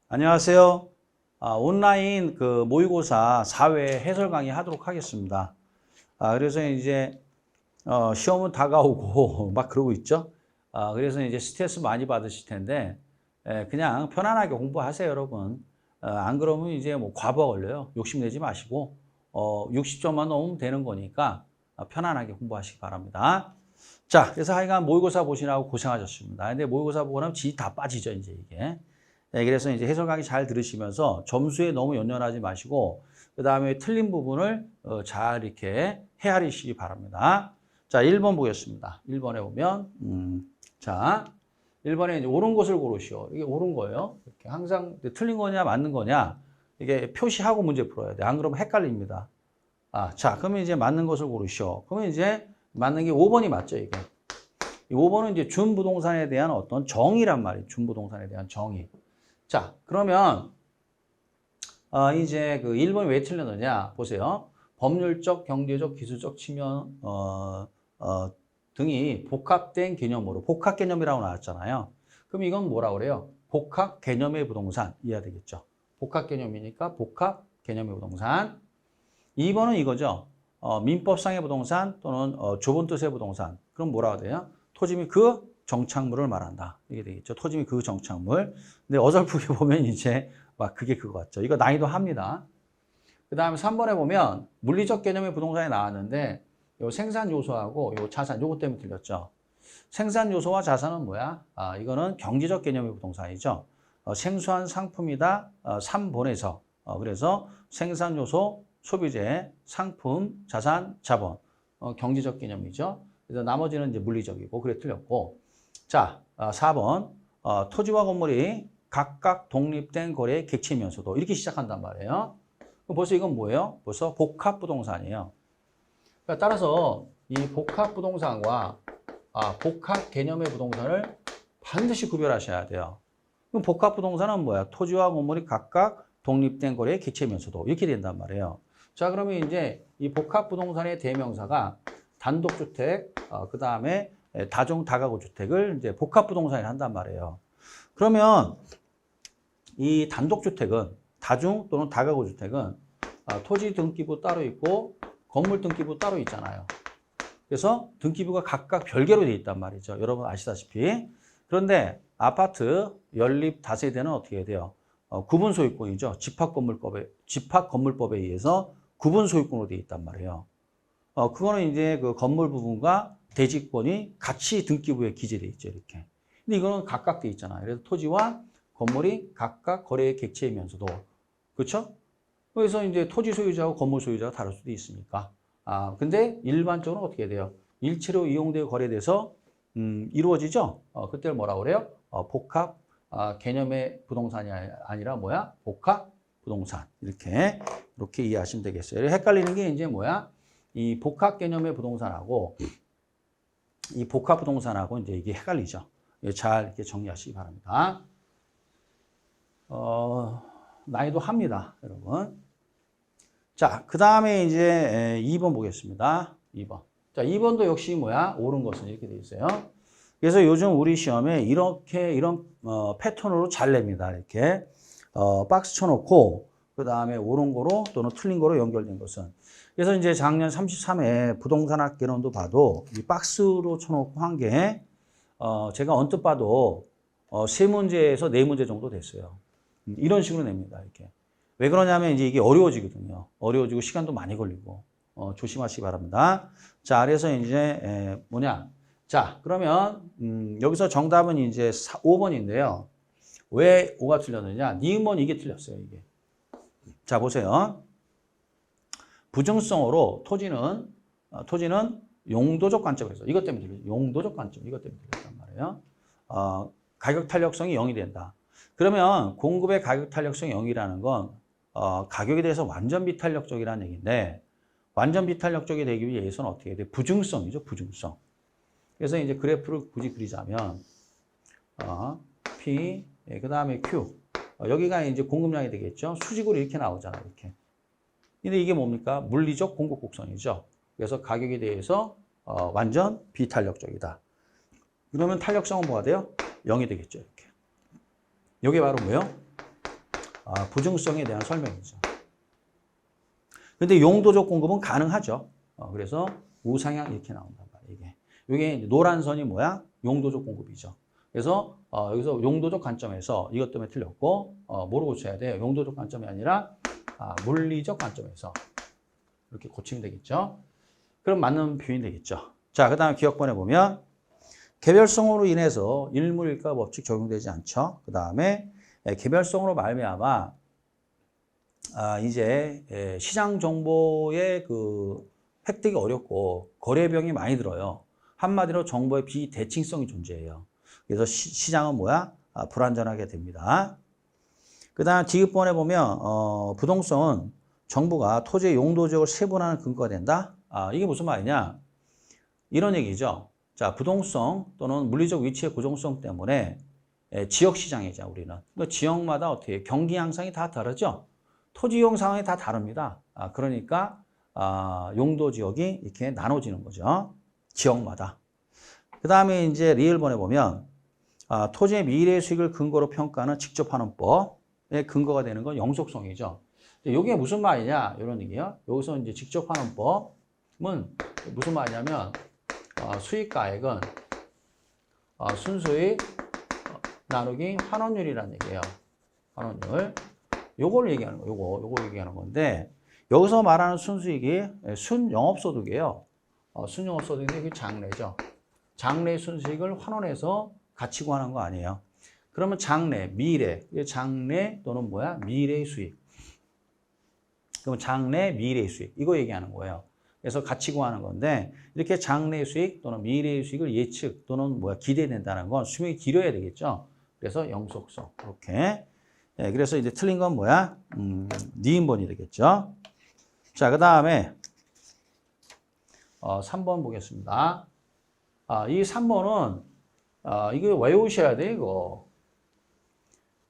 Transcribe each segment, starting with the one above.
안녕하세요. 온라인 그 모의고사 4회 해설 강의 하도록 하겠습니다. 그래서 이제 시험은 다가오고 막 그러고 있죠. 그래서 이제 스트레스 많이 받으실 텐데 그냥 편안하게 공부하세요, 여러분. 안 그러면 이제 뭐 과부하 걸려요. 욕심내지 마시고 60점만 넘으면 되는 거니까 편안하게 공부하시기 바랍니다. 자, 그래서 하여간 모의고사 보시라고 고생하셨습니다. 근데 모의고사 보고 나면 지 다 빠지죠, 이제 이게. 네, 그래서 이제 해설 강의 잘 들으시면서 점수에 너무 연연하지 마시고 그 다음에 틀린 부분을 잘 이렇게 헤아리시기 바랍니다. 자, 1번 보겠습니다. 1번에 보면 자, 1번에 이제 옳은 것을 고르시오. 이게 옳은 거예요. 이렇게 항상 틀린 거냐 맞는 거냐 이게 표시하고 문제 풀어야 돼. 안 그러면 헷갈립니다. 자, 그러면 이제 맞는 것을 고르시오. 그러면 이제 맞는 게 5번이 맞죠, 이게. 이 5번은 이제 준부동산에 대한 어떤 정의란 말이에요. 준부동산에 대한 정의. 자, 그러면 이제 그 1번 왜 틀렸느냐 보세요. 법률적, 경제적, 기술적 측면 등이 복합된 개념으로 복합 개념이라고 나왔잖아요. 그럼 이건 뭐라고 그래요? 복합 개념의 부동산 이해가 되겠죠. 복합 개념이니까 복합 개념의 부동산. 2번은 이거죠. 민법상의 부동산 또는 좁은 뜻의 부동산. 그럼 뭐라고 돼요? 토지 및 그 정착물을 말한다. 이게 되겠죠. 토지 및 그 정착물. 근데 어설프게 보면 이제 막 그게 그거 같죠. 이거 난이도 합니다. 그 다음에 3번에 보면 물리적 개념의 부동산이 나왔는데 요 생산 요소하고 요 자산 요것 때문에 틀렸죠. 생산 요소와 자산은 뭐야? 이거는 경제적 개념의 부동산이죠. 생수한 상품이다. 3번에서 그래서 생산 요소, 소비재, 상품, 자산, 자본 경제적 개념이죠. 그래서 나머지는 이제 물리적이고 그래 틀렸고. 자, 4번 토지와 건물이 각각 독립된 거래의 객체면서도 이렇게 시작한단 말이에요. 그럼 벌써 이건 뭐예요? 벌써 복합부동산이에요. 그러니까 따라서 이 복합부동산과 복합 개념의 부동산을 반드시 구별하셔야 돼요. 그럼 복합부동산은 뭐야? 토지와 건물이 각각 독립된 거래의 객체면서도 이렇게 된단 말이에요. 자, 그러면 이제 이 복합부동산의 대명사가 단독주택, 그 다음에 다중 다가구 주택을 이제 복합부동산이라 한단 말이에요. 그러면 이 단독주택은 다중 또는 다가구 주택은 토지 등기부 따로 있고 건물 등기부 따로 있잖아요. 그래서 등기부가 각각 별개로 되어 있단 말이죠. 여러분 아시다시피. 그런데 아파트 연립 다세대는 어떻게 해야 돼요? 구분 소유권이죠. 집합건물법에 의해서 구분 소유권으로 되어 있단 말이에요. 그거는 이제 그 건물 부분과 대지권이 같이 등기부에 기재되어 있죠. 이렇게. 근데 이거는 각각 되어 있잖아요. 그래서 토지와 건물이 각각 거래의 객체이면서도 그렇죠? 그래서 이제 토지 소유자하고 건물 소유자가 다를 수도 있으니까. 근데 일반적으로 어떻게 돼요? 일체로 이용되고 거래돼서 이루어지죠? 그때를 뭐라고 그래요? 복합 개념의 부동산이 아니라 뭐야? 복합 부동산. 이렇게 이해하시면 되겠어요. 헷갈리는 게 이제 뭐야? 이 복합 개념의 부동산하고 이 복합 부동산하고 이제 이게 헷갈리죠. 잘 이렇게 정리하시기 바랍니다. 난이도 합니다, 여러분. 자, 그 다음에 이제 2번 보겠습니다. 2번. 자, 2번도 역시 뭐야? 옳은 것은 이렇게 돼 있어요. 그래서 요즘 우리 시험에 이런 패턴으로 잘 냅니다. 이렇게 박스 쳐놓고 그 다음에 옳은 거로 또는 틀린 거로 연결된 것은. 그래서 이제 작년 33회 부동산 개론도 봐도 이 박스로 쳐놓고 한 게 제가 언뜻 봐도 3문제에서 4문제 정도 됐어요. 이런 식으로 냅니다. 이렇게. 왜 그러냐면 이제 이게 어려워지거든요. 어려워지고 시간도 많이 걸리고 조심하시기 바랍니다. 자, 그래서 이제 뭐냐? 자, 그러면 여기서 정답은 이제 5번인데요. 왜 5가 틀렸느냐? 니은번 이게 틀렸어요. 이게. 자, 보세요. 부증성으로 토지는 용도적 관점에서 이것 때문에 틀렸어요. 용도적 관점 이것 때문에 틀렸단 말이에요. 가격 탄력성이 0이 된다. 그러면 공급의 가격 탄력성이 0이라는 건 가격에 대해서 완전 비탄력적이라는 얘기인데 완전 비탄력적이 되기 위해서는 어떻게 해야 돼? 부증성이죠. 부증성. 그래서 이제 그래프를 굳이 그리자면 P 그 다음에 Q 여기가 이제 공급량이 되겠죠. 수직으로 이렇게 나오잖아요. 이렇게. 근데 이게 뭡니까? 물리적 공급 곡선이죠. 그래서 가격에 대해서 완전 비탄력적이다. 그러면 탄력성은 뭐가 돼요? 0이 되겠죠. 이렇게. 이게 바로 뭐예요? 부증성에 대한 설명이죠. 근데 용도적 공급은 가능하죠. 그래서 우상향 이렇게 나온단 말이에요. 이게 노란 선이 뭐야? 용도적 공급이죠. 그래서 여기서 용도적 관점에서 이것 때문에 틀렸고 뭐로 고쳐야 돼요? 용도적 관점이 아니라 물리적 관점에서 이렇게 고치면 되겠죠. 그럼 맞는 표현이 되겠죠. 자, 그 다음에 기억번에 보면 개별성으로 인해서 일물일가 법칙 적용되지 않죠. 그 다음에 개별성으로 말미암아 이제 시장 정보의 그 획득이 어렵고 거래비용이 많이 들어요. 한마디로 정보의 비대칭성이 존재해요. 그래서 시장은 뭐야? 불안전하게 됩니다. 그 다음 지급번에 보면 부동성은 정부가 토지의 용도 지역을 세분화하는 근거가 된다. 이게 무슨 말이냐? 이런 얘기죠. 자, 부동성 또는 물리적 위치의 고정성 때문에 지역 시장이죠, 우리는. 그러니까 지역마다 어떻게 경기 양상이 다 다르죠. 토지 이용 상황이 다 다릅니다. 그러니까 용도 지역이 이렇게 나눠지는 거죠. 지역마다. 그 다음에 이제 리을번에 보면 토지의 미래 수익을 근거로 평가하는 직접하는 법의 근거가 되는 건 영속성이죠. 이게 무슨 말이냐 이런 얘기예요. 여기서 이제 직접하는 법은 무슨 말이냐면 수익가액은 순수익 나누기 환원율이라는 얘기예요. 환원율. 요걸 얘기하는 거, 요거 얘기하는 건데 여기서 말하는 순수익이 순영업소득이에요. 순영업소득인데 그게 장래죠. 장래 순수익을 환원해서 같이 구하는 거 아니에요. 그러면 장래, 미래, 장래 또는 뭐야? 미래의 수익. 그러면 장래, 미래의 수익 이거 얘기하는 거예요. 그래서 같이 구하는 건데 이렇게 장래 수익 또는 미래의 수익을 예측 또는 뭐야 기대된다는 건 수명이 길어야 되겠죠. 그래서 영속성 이렇게. 네, 그래서 이제 틀린 건 뭐야? 니은번이 되겠죠. 자, 그 다음에 3번 보겠습니다. 이 3번은 이거 외우셔야 돼 이거.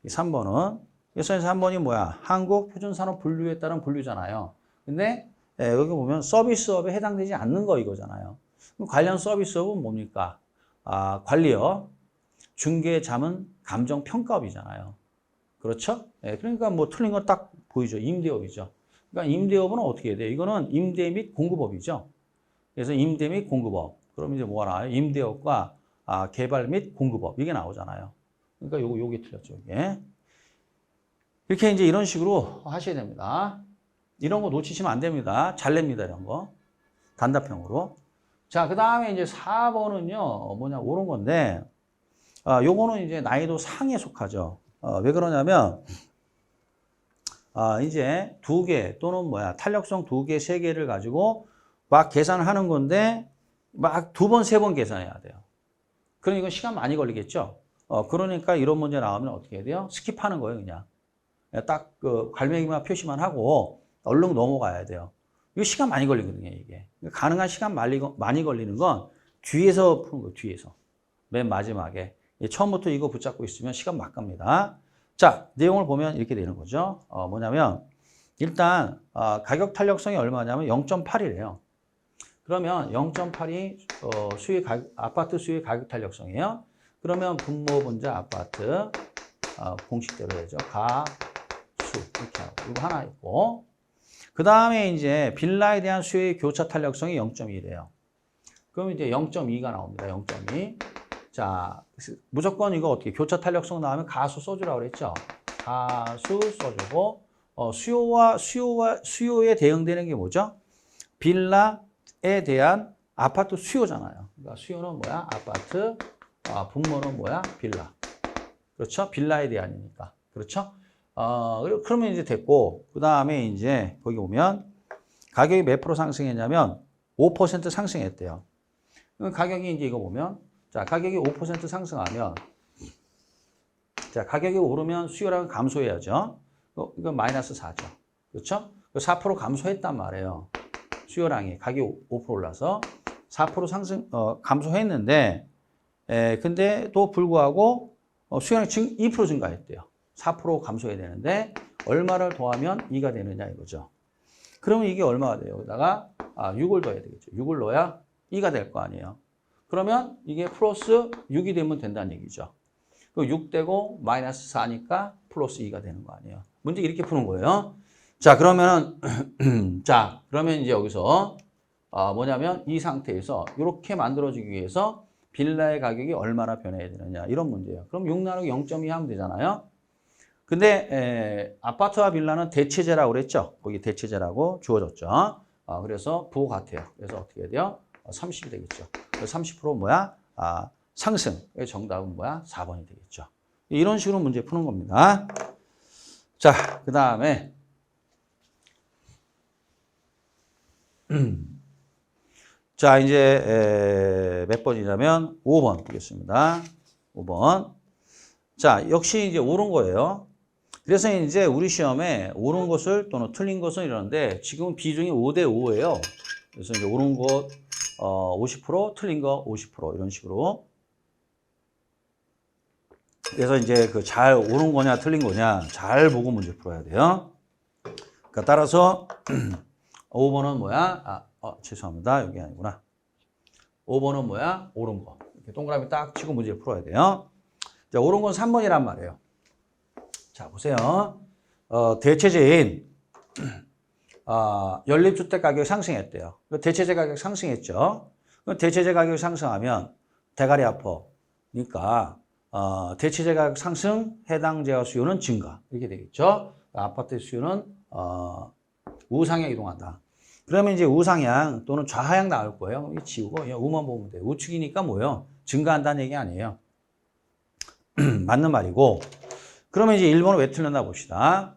이 3번은 그래서 3번이 뭐야? 한국 표준산업 분류에 따른 분류잖아요. 근데 여기 보면 서비스업에 해당되지 않는 거 이거잖아요. 그럼 관련 서비스업은 뭡니까? 관리업, 중개, 자문, 감정, 평가업이잖아요. 그렇죠? 그러니까 뭐 틀린 건 딱 보이죠. 임대업이죠. 그러니까 임대업은 어떻게 해야 돼요? 이거는 임대 및 공급업이죠. 그래서 임대 및 공급업. 그럼 이제 뭐가 나와요? 임대업과 개발 및 공급업. 이게 나오잖아요. 그러니까 요게 틀렸죠. 이게. 이렇게 이제 이런 식으로 하셔야 됩니다. 이런 거 놓치시면 안 됩니다. 잘 냅니다. 이런 거. 단답형으로. 자, 그 다음에 이제 4번은요. 뭐냐, 옳은 건데, 요거는 이제 난이도 상에 속하죠. 왜 그러냐면, 이제 2개 또는 뭐야, 탄력성 2개, 3개를 가지고 막 계산을 하는 건데, 막 2번, 3번 계산해야 돼요. 그러니까 이건 시간 많이 걸리겠죠? 그러니까 이런 문제 나오면 어떻게 해야 돼요? 스킵하는 거예요, 그냥. 딱 그 갈매기만 표시만 하고 얼른 넘어가야 돼요. 이거 시간 많이 걸리거든요, 이게. 가능한 시간 많이 걸리는 건 뒤에서 푸는 거예요, 뒤에서. 맨 마지막에. 처음부터 이거 붙잡고 있으면 시간 막 갑니다. 자, 내용을 보면 이렇게 되는 거죠. 뭐냐면, 일단, 가격 탄력성이 얼마냐면 0.8이래요. 그러면 0.8이 아파트 수익 가격 탄력성이에요. 그러면 분모 분자 아파트 공식대로 해야죠. 수 이렇게 하고 이거 하나 있고 그 다음에 이제 빌라에 대한 수요의 교차 탄력성이 0.2래요. 그럼 이제 0.2가 나옵니다. 0.2. 자, 무조건 이거 어떻게 교차 탄력성 나오면 가수 써주라고 그랬죠. 가수 써주고 수요에 대응되는 게 뭐죠? 빌라에 대한 아파트 수요잖아요. 그러니까 수요는 뭐야? 아파트, 분모는 뭐야? 빌라. 그렇죠? 빌라에 대한이니까. 그렇죠? 그러면 이제 됐고, 그 다음에 이제 거기 보면 가격이 몇 프로 상승했냐면 5% 상승했대요. 가격이 이제 이거 보면, 자, 가격이 5% 상승하면, 자, 가격이 오르면 수요량은 감소해야죠. 이건 마이너스 4죠. 그렇죠? 4% 감소했단 말이에요. 수요량이 가격이 5% 올라서 4% 감소했는데, 근데 또 불구하고 수요량이 2% 증가했대요. 4% 감소해야 되는데 얼마를 더하면 2가 되느냐 이거죠. 그러면 이게 얼마가 돼요? 여기다가 6을 넣어야 되겠죠. 6을 넣어야 2가 될 거 아니에요. 그러면 이게 플러스 6이 되면 된다는 얘기죠. 6 되고 마이너스 4니까 플러스 2가 되는 거 아니에요. 문제 이렇게 푸는 거예요. 자, 그러면 자, 그러면 이제 여기서 뭐냐면 이 상태에서 이렇게 만들어지기 위해서 빌라의 가격이 얼마나 변해야 되느냐 이런 문제예요. 그럼 6 나누기 0.2 하면 되잖아요. 근데 아파트와 빌라는 대체제라고 그랬죠. 거기 대체제라고 주어졌죠. 그래서 부호 같아요. 그래서 어떻게 해야 돼요? 30이 되겠죠. 30% 뭐야? 상승. 정답은 뭐야? 4번이 되겠죠. 이런 식으로 문제 푸는 겁니다. 자, 그 다음에 자, 이제 몇 번이냐면 5번 보겠습니다. 5번. 자, 역시 이제 옳은 거예요. 그래서 이제 우리 시험에 옳은 것을 또는 틀린 것은 이러는데 지금 비중이 5대 5예요. 그래서 이제 옳은 것 50%, 틀린 거 50% 이런 식으로. 그래서 이제 그 잘 옳은 거냐 틀린 거냐 잘 보고 문제 풀어야 돼요. 그러니까 따라서 5번은 뭐야? 죄송합니다. 여기 아니구나. 5번은 뭐야? 옳은 거. 이렇게 동그라미 딱 치고 문제 풀어야 돼요. 자, 옳은 건 3번이란 말이에요. 자, 보세요. 대체제인 연립주택 가격이 상승했대요. 대체제 가격 상승했죠. 대체제 가격이 상승하면 대가리 아파니까 대체제 가격 상승, 해당 제한 수요는 증가 이렇게 되겠죠. 아파트 수요는 우상향 이동한다. 그러면 이제 우상향 또는 좌하향 나올 거예요. 이 지우고 그냥 우만 보면 돼요. 우측이니까 뭐예요? 증가한다는 얘기 아니에요. 맞는 말이고. 그러면 이제 1번은 왜 틀렸나 봅시다.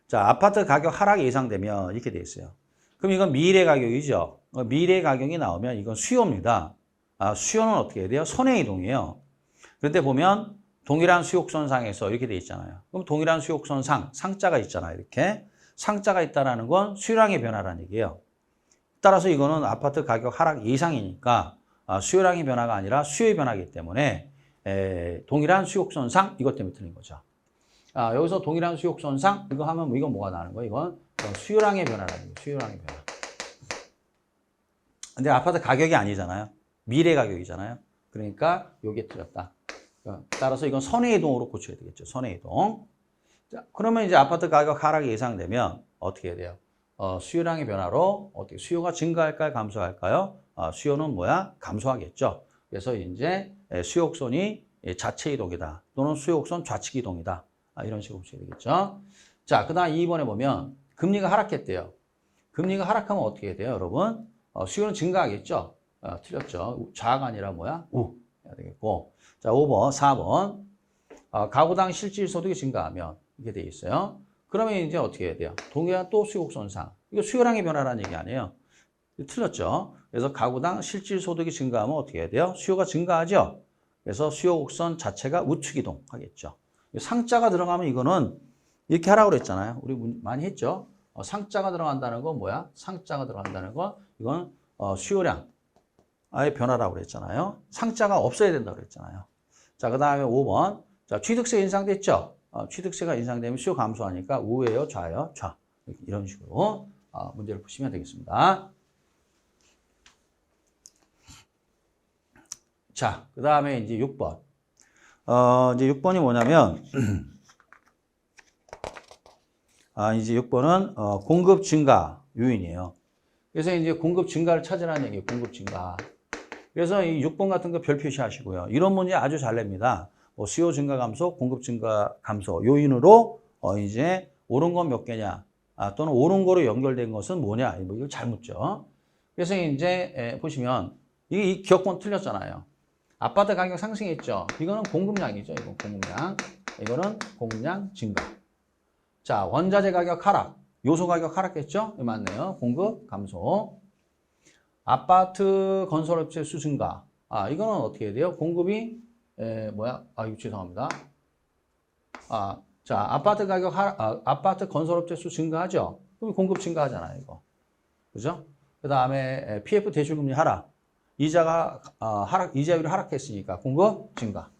자, 아파트 가격 하락이 예상되면 이렇게 돼 있어요. 그럼 이건 미래 가격이죠. 미래 가격이 나오면 이건 수요입니다. 수요는 어떻게 해야 돼요? 선행 이동이에요. 그런데 보면 동일한 수요선상에서 이렇게 돼 있잖아요. 그럼 동일한 수요선상, 상자가 있잖아요. 이렇게. 상자가 있다는 건 수요량의 변화라는 얘기예요. 따라서 이거는 아파트 가격 하락 예상이니까 수요량의 변화가 아니라 수요의 변화이기 때문에 동일한 수요선상 이것 때문에 틀린 거죠. 여기서 동일한 수요선상 이거 하면 이건 뭐가 나는 거예요? 이건 수요량의 변화라는 거예요. 수요량의 변화. 근데 아파트 가격이 아니잖아요. 미래 가격이잖아요. 그러니까 이게 틀렸다. 따라서 이건 선행이동으로 고쳐야 되겠죠. 선행이동. 자, 그러면 이제 아파트 가격 하락이 예상되면 어떻게 해야 돼요? 수요량의 변화로 어떻게 수요가 증가할까요? 감소할까요? 수요는 뭐야? 감소하겠죠. 그래서 이제 수요곡선이 자체 이동이다. 또는 수요곡선 좌측 이동이다. 이런 식으로 보셔야 되겠죠. 자, 그 다음 2번에 보면 금리가 하락했대요. 금리가 하락하면 어떻게 해야 돼요, 여러분? 수요는 증가하겠죠. 틀렸죠. 좌가 아니라 뭐야? 우 해야 되겠고. 자, 5번, 4번. 가구당 실질소득이 증가하면 이게 돼 있어요. 그러면 이제 어떻게 해야 돼요? 동일한 또 수요곡선상. 이거 수요량의 변화라는 얘기 아니에요. 틀렸죠. 그래서 가구당 실질소득이 증가하면 어떻게 해야 돼요? 수요가 증가하죠. 그래서 수요곡선 자체가 우측 이동하겠죠. 상자가 들어가면 이거는 이렇게 하라고 그랬잖아요. 우리 많이 했죠. 상자가 들어간다는 건 뭐야? 상자가 들어간다는 건 이건 수요량의 변화라고 그랬잖아요. 상자가 없어야 된다고 그랬잖아요. 자, 그 다음에 5번. 자, 취득세 인상됐죠? 취득세가 인상되면 수요 감소하니까 우예요, 좌예요? 좌. 이런 식으로 문제를 푸시면 되겠습니다. 자, 그 다음에 이제 6번. 이제 6번이 뭐냐면, 이제 6번은 공급 증가 요인이에요. 그래서 이제 공급 증가를 찾으라는 얘기예요, 공급 증가. 그래서 이 6번 같은 거 별 표시하시고요. 이런 문제 아주 잘 냅니다. 수요 증가 감소, 공급 증가 감소 요인으로 이제 옳은 건 몇 개냐, 또는 옳은 거로 연결된 것은 뭐냐, 이걸 잘 묻죠. 그래서 이제 보시면 이 기억권 틀렸잖아요. 아파트 가격 상승했죠. 이거는 공급량이죠. 이건 공급량. 이거는 공급량 증가. 자, 원자재 가격 하락. 요소 가격 하락했죠? 맞네요. 공급 감소. 아파트 건설업체 수 증가. 이거는 어떻게 해야 돼요? 공급이 뭐야? 이거 죄송합니다. 자, 아파트 가격 아파트 건설업체 수 증가하죠? 그럼 공급 증가하잖아요, 이거. 그죠? 그 다음에 PF 대출금리 하락. 이자가 이자율이 하락했으니까 공급 증가.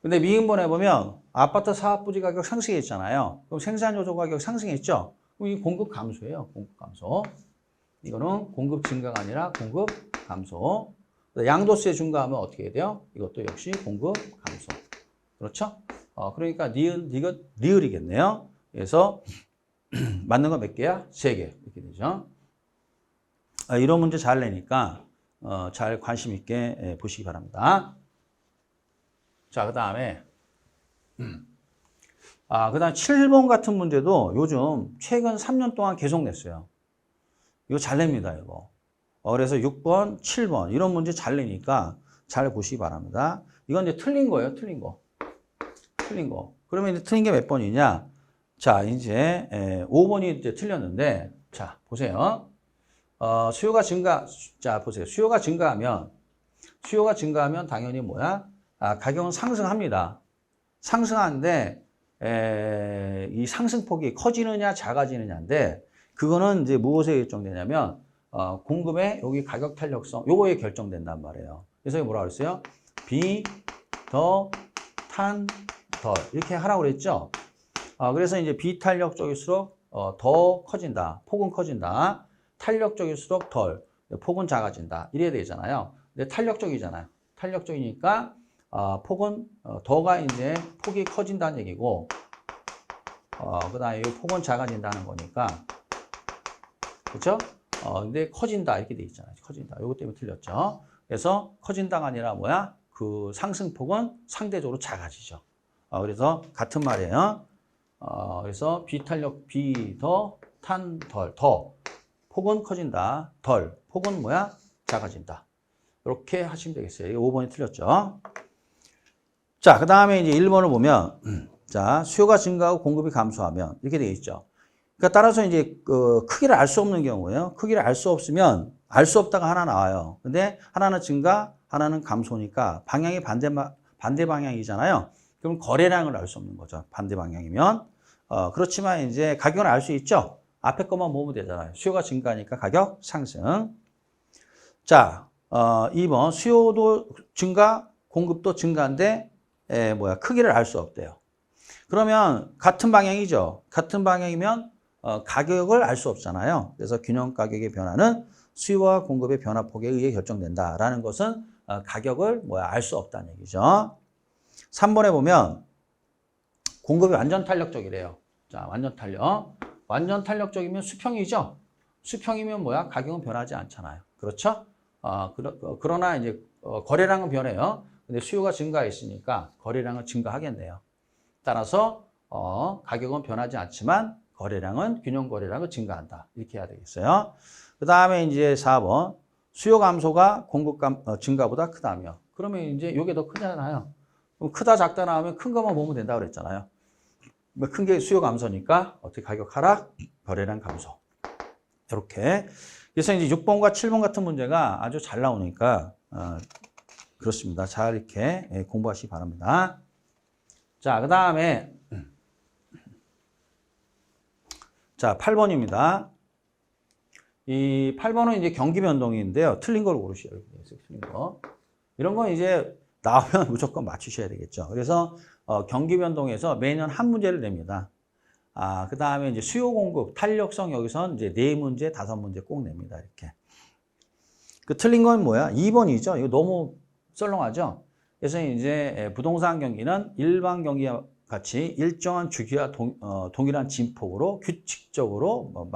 근데 미인번에 보면 아파트 사업부지 가격 상승했잖아요. 그럼 생산요소 가격 상승했죠? 그럼 이 공급 감소예요. 공급 감소. 이거는 공급 증가가 아니라 공급 감소. 양도세 증가하면 어떻게 해야 돼요? 이것도 역시 공급 감소. 그렇죠? 그러니까 니은, 니귿, 리을이겠네요. 그래서 맞는 건 몇 개야? 3개. 이렇게 되죠. 이런 문제 잘 내니까 잘 관심 있게 보시기 바랍니다. 자, 그 다음에 그다음 7번 같은 문제도 요즘 최근 3년 동안 계속 냈어요. 이거 잘 냅니다, 이거. 그래서 6번, 7번 이런 문제 잘 내니까 잘 보시기 바랍니다. 이건 이제 틀린 거예요, 틀린 거. 틀린 거. 그러면 이제 틀린 게 몇 번이냐? 자, 이제 5번이 이제 틀렸는데, 자, 보세요. 수요가 증가, 자, 보세요. 수요가 증가하면 당연히 뭐야? 가격은 상승합니다. 상승하는데, 이 상승폭이 커지느냐, 작아지느냐인데, 그거는 이제 무엇에 결정되냐면, 공급의 여기 가격 탄력성, 요거에 결정된단 말이에요. 그래서 뭐라 그랬어요? 비, 더, 탄, 덜. 이렇게 하라고 그랬죠? 그래서 이제 비탄력적일수록 더 커진다. 폭은 커진다. 탄력적일수록 덜. 폭은 작아진다. 이래야 되잖아요. 근데 탄력적이잖아요. 탄력적이니까 폭은 더가 이제 폭이 커진다는 얘기고 그다음에 이 폭은 작아진다는 거니까 그렇죠? 근데 커진다 이렇게 돼 있잖아요. 커진다. 요거 때문에 틀렸죠. 그래서 커진다가 아니라 뭐야? 그 상승폭은 상대적으로 작아지죠. 그래서 같은 말이에요. 그래서 비탄력 비 더 탄 덜 더 폭은 커진다. 덜 폭은 뭐야? 작아진다. 이렇게 하시면 되겠어요. 이게 5번이 틀렸죠. 자, 그 다음에 이제 1번을 보면 자, 수요가 증가하고 공급이 감소하면 이렇게 되어 있죠. 그러니까 따라서 이제 크기를 알 수 없는 경우예요. 크기를 알 수 없으면 알 수 없다가 하나 나와요. 근데 하나는 증가, 하나는 감소니까 방향이 반대 방향이잖아요. 그럼 거래량을 알 수 없는 거죠. 반대 방향이면. 그렇지만 이제 가격을 알 수 있죠. 앞에 것만 보면 되잖아요. 수요가 증가하니까 가격 상승. 자, 2번 수요도 증가, 공급도 증가인데 크기를 알 수 없대요. 그러면 같은 방향이죠. 같은 방향이면 가격을 알 수 없잖아요. 그래서 균형 가격의 변화는 수요와 공급의 변화폭에 의해 결정된다라는 것은 가격을 알 수 없다는 얘기죠. 3번에 보면 공급이 완전 탄력적이래요. 자, 완전 탄력. 완전 탄력적이면 수평이죠. 수평이면 가격은 변하지 않잖아요. 그렇죠? 그러나 이제 거래량은 변해요. 근데 수요가 증가했으니까 거래량은 증가하겠네요. 따라서 가격은 변하지 않지만 거래량은 균형 거래량은 증가한다. 이렇게 해야 되겠어요. 그 다음에 이제 4번 수요 감소가 공급 증가보다 크다며. 그러면 이제 이게 더 크잖아요. 그럼 크다 작다 나오면 큰 것만 보면 된다고 그랬잖아요. 큰 게 수요 감소니까 어떻게 가격 하락, 거래량 감소. 이렇게. 그래서 이제 6번과 7번 같은 문제가 아주 잘 나오니까 그렇습니다. 잘 이렇게 공부하시기 바랍니다. 자, 그 다음에 자, 8번입니다. 이 8번은 이제 경기 변동인데요. 틀린 걸 고르시오. 틀린 거. 이런 건 이제 나오면 무조건 맞추셔야 되겠죠. 그래서 경기 변동에서 매년 한 문제를 냅니다. 그 다음에 이제 수요 공급, 탄력성 여기선 이제 4문제, 5문제 꼭 냅니다. 이렇게. 그 틀린 건 뭐야? 2번이죠. 이거 너무 썰렁하죠? 그래서 이제 부동산 경기는 일반 경기와 같이 일정한 주기와 동일한 진폭으로 규칙적으로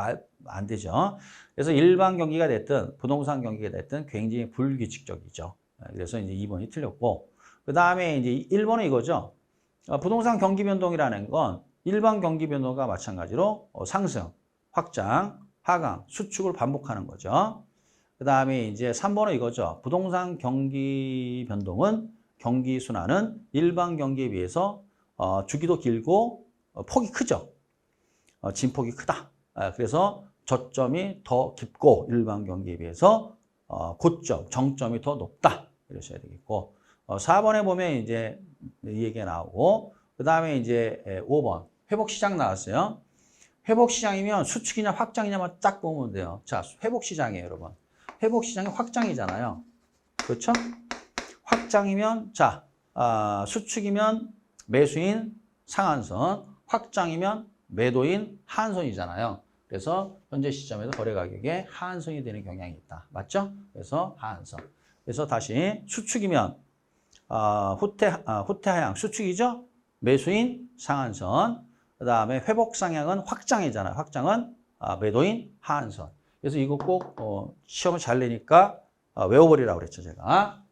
안 되죠. 그래서 일반 경기가 됐든 부동산 경기가 됐든 굉장히 불규칙적이죠. 그래서 이제 2번이 틀렸고, 그 다음에 이제 1번은 이거죠. 부동산 경기 변동이라는 건 일반 경기 변동과 마찬가지로 상승, 확장, 하강, 수축을 반복하는 거죠. 그 다음에 이제 3번은 이거죠. 부동산 경기 변동은 경기 순환은 일반 경기에 비해서 주기도 길고 폭이 크죠. 진폭이 크다. 그래서 저점이 더 깊고 일반 경기에 비해서 고점, 정점이 더 높다. 이러셔야 되겠고 4번에 보면 이제 이 얘기가 나오고 그 다음에 이제 5번 회복시장 나왔어요. 회복시장이면 수축이냐 확장이냐만 딱 보면 돼요. 자, 회복시장이에요, 여러분. 회복시장이 확장이잖아요. 그렇죠? 확장이면 자 수축이면 매수인 상한선, 확장이면 매도인 하한선이잖아요. 그래서 현재 시점에서 거래 가격에 하한선이 되는 경향이 있다. 맞죠? 그래서 하한선. 그래서 다시 수축이면 후퇴 하향 수축이죠? 매수인 상한선. 그 다음에 회복 상향은 확장이잖아요. 확장은 매도인 하한선. 그래서 이거 꼭 시험을 잘 내니까 외워버리라고 그랬죠, 제가.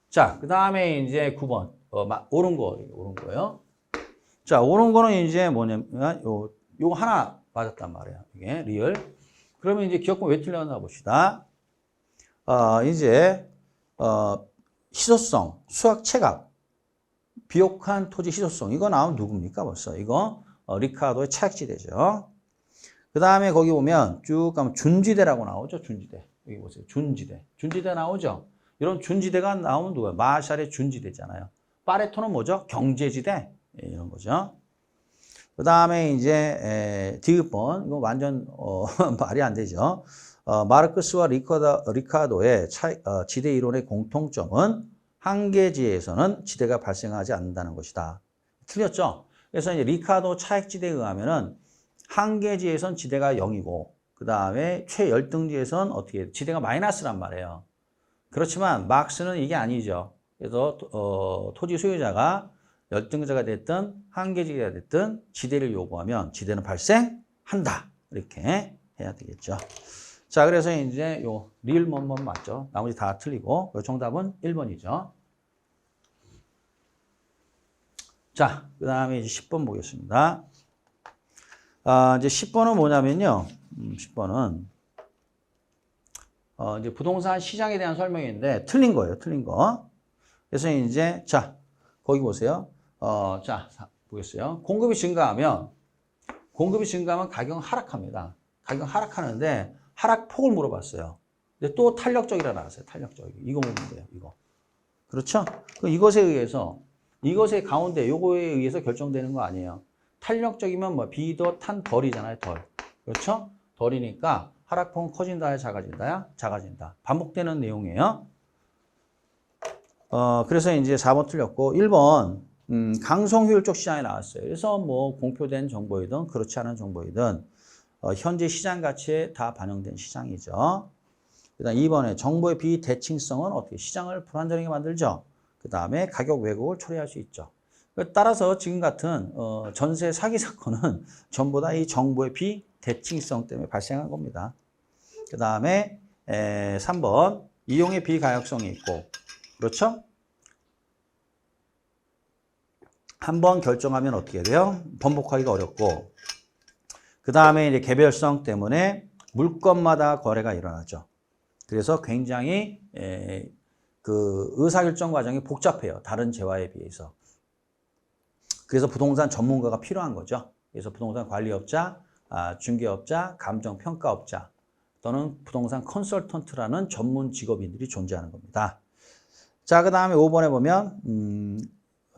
자, 그 다음에 이제 9번. 옳은 거예요. 자, 옳은 거는 이제 뭐냐면, 요거 하나 맞았단 말이에요. 이게 리얼. 그러면 이제 기억법 왜 틀렸나 봅시다. 이제, 희소성, 수학 체각, 비옥한 토지 희소성. 이거 나오면 누굽니까, 벌써? 이거, 리카도의 차액지대죠. 그 다음에 거기 보면 쭉 가면 준지대라고 나오죠, 준지대. 여기 보세요. 준지대. 준지대 나오죠? 이런 준지대가 나오면 누구예요? 마샬의 준지대잖아요. 파레토는 뭐죠? 경제지대. 이런 거죠. 그 다음에 이제 디귿번. 이거 완전 말이 안 되죠. 마르크스와 리카도의 지대 이론의 공통점은 한계지에서는 지대가 발생하지 않는다는 것이다. 틀렸죠? 그래서 이제 리카도 차액지대에 의하면은 한계지에선 지대가 0이고 그 다음에 최열등지에선 어떻게 지대가 마이너스란 말이에요. 그렇지만 막스는 이게 아니죠. 그래서 토지 소유자가 열등자가 됐든 한계지가 됐든 지대를 요구하면 지대는 발생한다. 이렇게 해야 되겠죠. 자, 그래서 이제 요 리을먼먼 맞죠? 나머지 다 틀리고 정답은 1번이죠. 자, 그 다음에 이제 10번 보겠습니다. 이제 10번은 뭐냐면요. 10번은 이제 부동산 시장에 대한 설명인데 틀린 거예요. 틀린 거. 그래서 이제 자, 거기 보세요. 자, 보겠어요. 공급이 증가하면 가격은 하락합니다. 가격은 하락하는데 하락폭을 물어봤어요. 근데 또 탄력적이라 나왔어요. 탄력적. 이거 보면 돼요. 이거. 그렇죠? 이것에 의해서 이것의 가운데 요거에 의해서 결정되는 거 아니에요. 탄력적이면 뭐 비더 탄 덜이잖아요. 덜. 그렇죠? 덜이니까 하락폭은 커진다야 작아진다야? 작아진다. 반복되는 내용이에요. 그래서 이제 4번 틀렸고 1번 강성효율적 시장이 나왔어요. 그래서 뭐 공표된 정보이든 그렇지 않은 정보이든 현재 시장 가치에 다 반영된 시장이죠. 그다음 2번에 정보의 비대칭성은 어떻게 시장을 불안정하게 만들죠. 그 다음에 가격 왜곡을 초래할 수 있죠. 따라서 지금 같은 전세 사기 사건은 전부 다 이 정보의 비대칭성 때문에 발생한 겁니다. 그 다음에 3번 이용의 비가역성이 있고 그렇죠? 한번 결정하면 어떻게 돼요? 번복하기가 어렵고 그 다음에 이제 개별성 때문에 물건마다 거래가 일어나죠. 그래서 굉장히 그 의사결정 과정이 복잡해요. 다른 재화에 비해서. 그래서 부동산 전문가가 필요한 거죠. 그래서 부동산 관리업자, 중개업자, 감정평가업자 또는 부동산 컨설턴트라는 전문 직업인들이 존재하는 겁니다. 자, 그 다음에 5번에 보면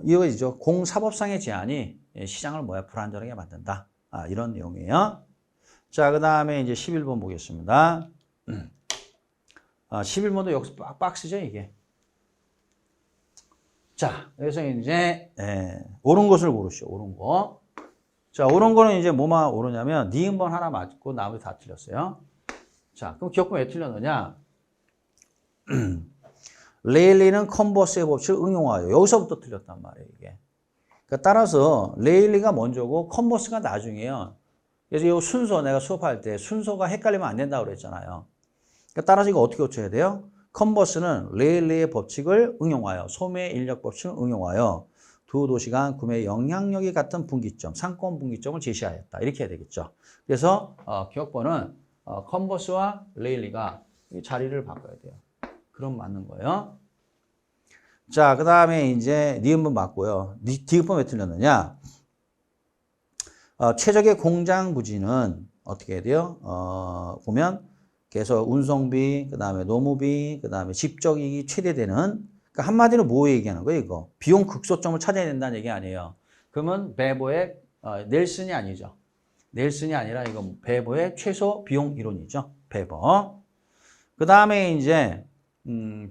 이거죠. 공사법상의 제한이 시장을 불안정하게 만든다. 이런 내용이에요. 자, 그 다음에 이제 11번 보겠습니다. 11번도 여기서 빡세죠, 이게. 자, 그래서 이제 옳은 것을 고르시오. 옳은 거. 자, 옳은 거는 이제 뭐만 옳으냐면 니은번 하나 맞고 나머지 다 틀렸어요. 자, 그럼 기억법 왜 틀렸느냐? 레일리는 컨버스의 법칙을 응용하여. 여기서부터 틀렸단 말이에요, 이게. 그러니까 따라서 레일리가 먼저고 컨버스가 나중이에요. 그래서 이 순서 내가 수업할 때 순서가 헷갈리면 안 된다고 그랬잖아요. 그러니까 따라서 이거 어떻게 고쳐야 돼요? 컨버스는 레일리의 법칙을 응용하여 소매 인력 법칙을 응용하여 두 도시 간 구매 영향력이 같은 분기점, 상권 분기점을 제시하였다. 이렇게 해야 되겠죠. 그래서 기억번은 컨버스와 레일리가 자리를 바꿔야 돼요. 그럼 맞는 거예요. 자, 그 다음에 이제 니은번 맞고요. 디귿번 왜 틀렸느냐? 최적의 공장 부지는 어떻게 해야 돼요? 보면 계속 운송비, 그 다음에 노무비, 그 다음에 집적이익이 최대되는, 그러니까 한마디로 뭐 얘기하는 거예요, 이거? 비용 극소점을 찾아야 된다는 얘기 아니에요. 그러면 배보의 넬슨이 아니죠. 넬슨이 아니라 이건 배보의 최소 비용 이론이죠. 배보. 그 다음에 이제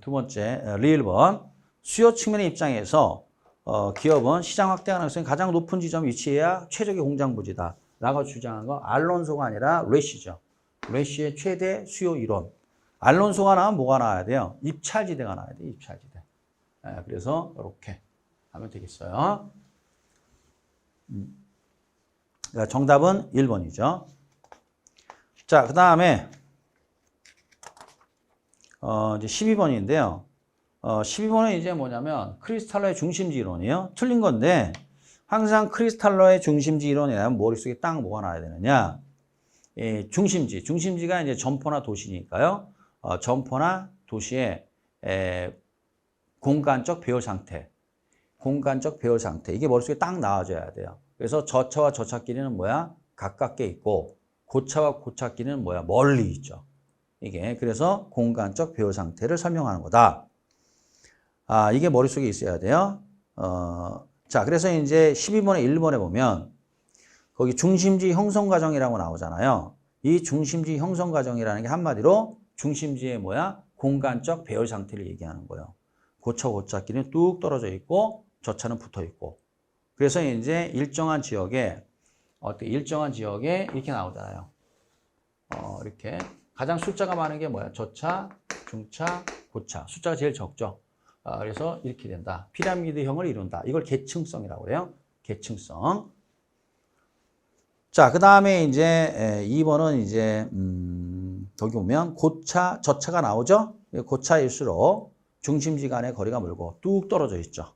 두 번째 리을번 수요 측면의 입장에서 기업은 시장 확대 가능성이 가장 높은 지점에 위치해야 최적의 공장 부지다 라고 주장한 거 알론소가 아니라 레시죠. 레시의 최대 수요 이론. 알론소가 나오면 뭐가 나와야 돼요? 입찰지대가 나와야 돼요. 입찰지대. 그래서 이렇게 하면 되겠어요. 그러니까 정답은 1번이죠. 자, 그 다음에 이제 12번인데요. 12번은 이제 뭐냐면 크리스탈러의 중심지 이론이에요. 틀린 건데 항상 크리스탈러의 중심지 이론에 대한 머릿속에 딱 뭐가 나야 되느냐. 중심지가 이제 점포나 도시니까요. 점포나 도시의 공간적 배열 상태. 이게 머릿속에 딱 나와줘야 돼요. 그래서 저차와 저차끼리는 뭐야? 가깝게 있고 고차와 고차끼리는 뭐야? 멀리 있죠. 이게 그래서 공간적 배열 상태를 설명하는 거다. 이게 머릿속에 있어야 돼요. 자, 그래서 이제 12번에 1번에 보면 거기 중심지 형성 과정이라고 나오잖아요. 이 중심지 형성 과정이라는 게 한마디로 중심지의 뭐야? 공간적 배열 상태를 얘기하는 거예요. 고차끼리는 뚝 떨어져 있고 저차는 붙어 있고. 그래서 이제 일정한 지역에 이렇게 나오잖아요. 이렇게 가장 숫자가 많은 게 뭐야? 저차, 중차, 고차. 숫자가 제일 적죠. 그래서 이렇게 된다. 피라미드형을 이룬다. 이걸 계층성이라고 그래요. 계층성. 자, 그 다음에 이제 2번은 이제 여기 보면 고차, 저차가 나오죠. 고차일수록 중심지 간의 거리가 멀고 뚝 떨어져 있죠.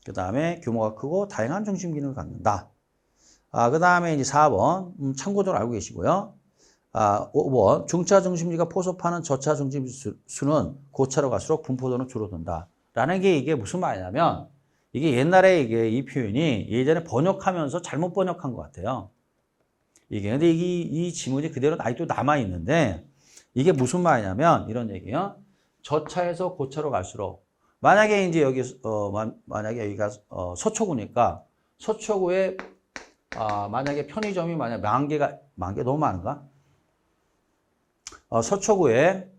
그 다음에 규모가 크고 다양한 중심 기능을 갖는다. 그 다음에 이제 4번 참고적으로 알고 계시고요. 5번 중차 중심지가 포섭하는 저차 중심지 수는 고차로 갈수록 분포도는 줄어든다. 라는 게 이게 무슨 말이냐면 이게 옛날에 이게 이 표현이 예전에 번역하면서 잘못 번역한 것 같아요. 이게 근데 이 지문이 그대로 아직도 남아 있는데 이게 무슨 말이냐면 이런 얘기예요. 저차에서 고차로 갈수록 만약에 이제 여기 만약에 여기가 서초구니까 서초구에 만약에 편의점이 만약 만 개 너무 많은가? 서초구에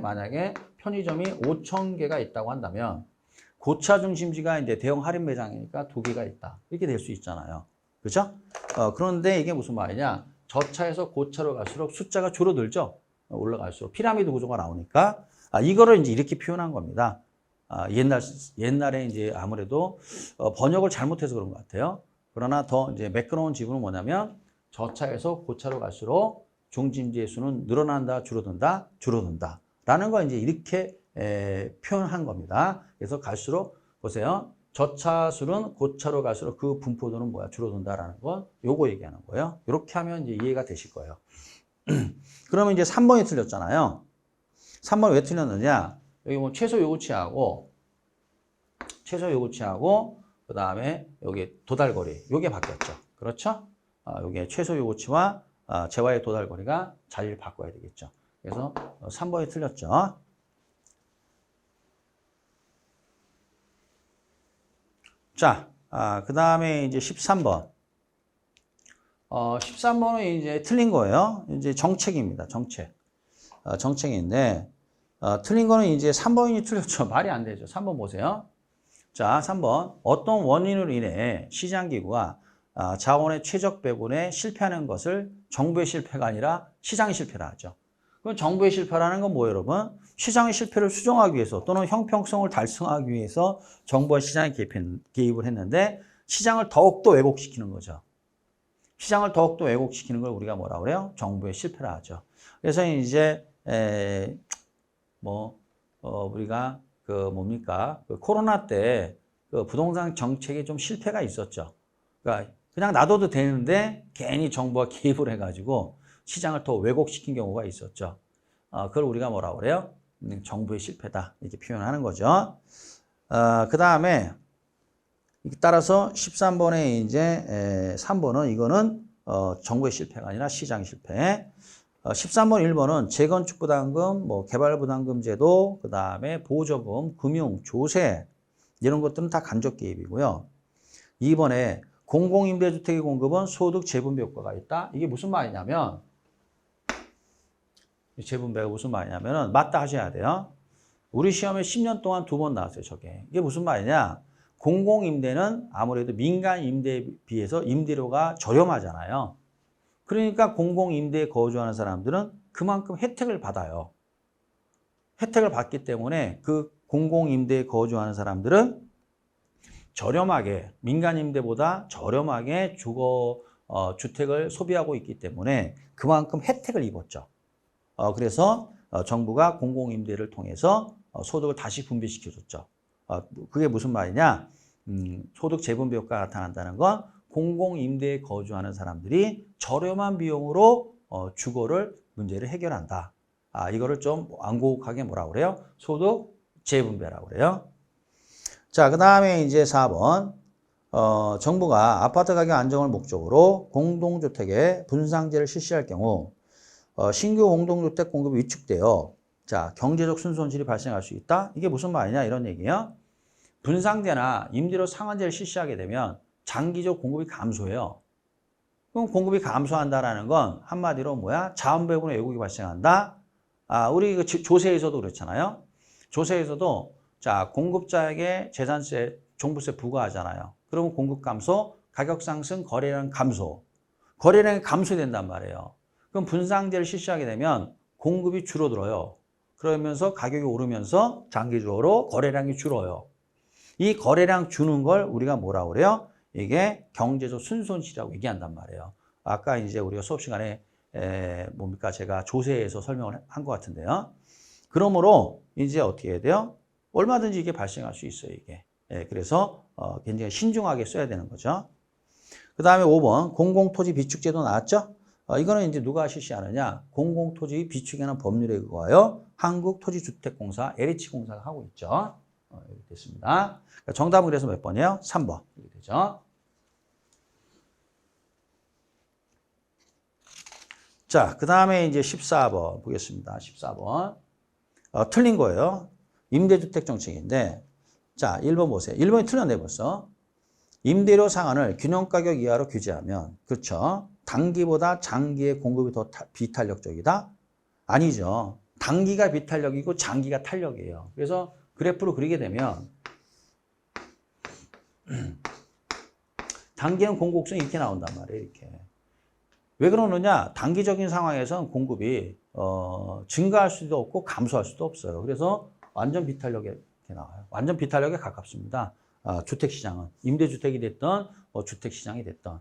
만약에 편의점이 5,000개가 있다고 한다면 고차 중심지가 이제 대형 할인 매장이니까 2개가 있다. 이렇게 될 수 있잖아요. 그렇죠? 그런데 이게 무슨 말이냐? 저차에서 고차로 갈수록 숫자가 줄어들죠. 올라갈수록 피라미드 구조가 나오니까 이거를 이제 이렇게 표현한 겁니다. 옛날에 이제 아무래도 번역을 잘못해서 그런 것 같아요. 그러나 더 이제 매끄러운 지문은 뭐냐면 저차에서 고차로 갈수록 중심지의 수는 늘어난다, 줄어든다. 라는 걸 이제 이렇게 표현한 겁니다. 그래서 갈수록 보세요. 저차수는 고차로 갈수록 그 분포도는 뭐야? 줄어든다라는 거 요거 얘기하는 거예요. 이렇게 하면 이제 이해가 되실 거예요. 그러면 이제 3번이 틀렸잖아요. 3번 왜 틀렸느냐? 여기 뭐 최소 요구치하고 그 다음에 여기 도달거리 요게 바뀌었죠. 그렇죠? 요게 최소 요구치와 재와의 도달거리가 자리를 바꿔야 되겠죠. 그래서 3번이 틀렸죠. 자, 그 다음에 이제 13번. 13번은 이제 틀린 거예요. 이제 정책입니다. 정책인데, 틀린 거는 이제 3번이 틀렸죠. 말이 안 되죠. 3번 보세요. 자, 3번. 어떤 원인으로 인해 시장기구가 자원의 최적 배분에 실패하는 것을 정부의 실패가 아니라 시장의 실패라 하죠. 그럼 정부의 실패라는 건 뭐예요, 여러분? 시장의 실패를 수정하기 위해서 또는 형평성을 달성하기 위해서 정부와 시장이 개입을 했는데 시장을 더욱더 왜곡시키는 거죠. 시장을 더욱더 왜곡시키는 걸 우리가 뭐라 그래요? 정부의 실패라 하죠. 그래서 이제 우리가 그 코로나 때 그 부동산 정책에 좀 실패가 있었죠. 그러니까 그냥 놔둬도 되는데 괜히 정부가 개입을 해가지고 시장을 더 왜곡시킨 경우가 있었죠. 그걸 우리가 뭐라 그래요? 정부의 실패다 이렇게 표현하는 거죠. 그 다음에 따라서 13번에 이제 3번은 이거는 정부의 실패가 아니라 시장의 실패. 13번 1번은 재건축 부담금, 개발 부담금 제도, 그 다음에 보조금, 금융, 조세 이런 것들은 다 간접 개입이고요. 2번에 공공임대주택의 공급은 소득 재분배 효과가 있다. 이게 무슨 말이냐면 재분배가 무슨 말이냐면은 맞다 하셔야 돼요. 우리 시험에 10년 동안 2번 나왔어요. 저게. 이게 무슨 말이냐? 공공임대는 아무래도 민간 임대에 비해서 임대료가 저렴하잖아요. 그러니까 공공임대에 거주하는 사람들은 그만큼 혜택을 받아요. 혜택을 받기 때문에 그 공공임대에 거주하는 사람들은 저렴하게, 민간임대보다 저렴하게 주택을 소비하고 있기 때문에 그만큼 혜택을 입었죠. 그래서 정부가 공공임대를 통해서 소득을 다시 분배시켜줬죠. 그게 무슨 말이냐? 소득 재분배 효과가 나타난다는 건 공공임대에 거주하는 사람들이 저렴한 비용으로 주거를 문제를 해결한다. 이거를 좀 완곡하게 뭐라고 그래요? 소득 재분배라고 그래요. 자, 그 다음에 이제 4번. 정부가 아파트 가격 안정을 목적으로 공동주택의 분상제를 실시할 경우 신규 공동주택 공급이 위축되어 자, 경제적 순손실이 발생할 수 있다. 이게 무슨 말이냐 이런 얘기예요. 분상제나 임대료 상한제를 실시하게 되면 장기적 공급이 감소해요. 그럼 공급이 감소한다라는 건 한마디로 뭐야? 자원 배분의 왜곡이 발생한다. 우리 그 조세에서도 그렇잖아요. 조세에서도 자, 공급자에게 재산세, 종부세 부과하잖아요. 그러면 공급 감소, 가격 상승, 거래량 감소. 거래량이 감소된단 말이에요. 그럼 분상제를 실시하게 되면 공급이 줄어들어요. 그러면서 가격이 오르면서 장기적으로 거래량이 줄어요. 이 거래량 주는 걸 우리가 뭐라고 그래요? 이게 경제적 순손실이라고 얘기한단 말이에요. 아까 이제 우리가 수업 시간에 뭡니까? 제가 조세에서 설명을 한 것 같은데요. 그러므로 이제 어떻게 해야 돼요? 얼마든지 이게 발생할 수 있어요, 이게. 그래서 굉장히 신중하게 써야 되는 거죠. 그 다음에 5번 공공토지 비축제도 나왔죠? 이거는 이제 누가 실시하느냐? 공공토지 비축에는 법률에 의거하여 한국토지주택공사 LH공사가 하고 있죠. 이렇게 됐습니다. 정답은 그래서 몇 번이에요? 3번. 이렇게 되죠. 자, 그 다음에 이제 14번 보겠습니다. 14번. 틀린 거예요. 임대주택 정책인데, 자, 1번 보세요. 1번이 틀렸네, 벌써. 임대료 상한을 균형가격 이하로 규제하면, 그렇죠. 단기보다 장기의 공급이 더 비탄력적이다? 아니죠. 단기가 비탄력이고 장기가 탄력이에요. 그래서 그래프로 그리게 되면, 단기는 공급성이 이렇게 나온단 말이에요, 이렇게. 왜 그러느냐? 단기적인 상황에서는 공급이 증가할 수도 없고 감소할 수도 없어요. 그래서 완전 비탄력이 이렇게 나와요. 완전 비탄력에 가깝습니다. 주택시장은. 임대주택이 됐던 주택시장이 됐던.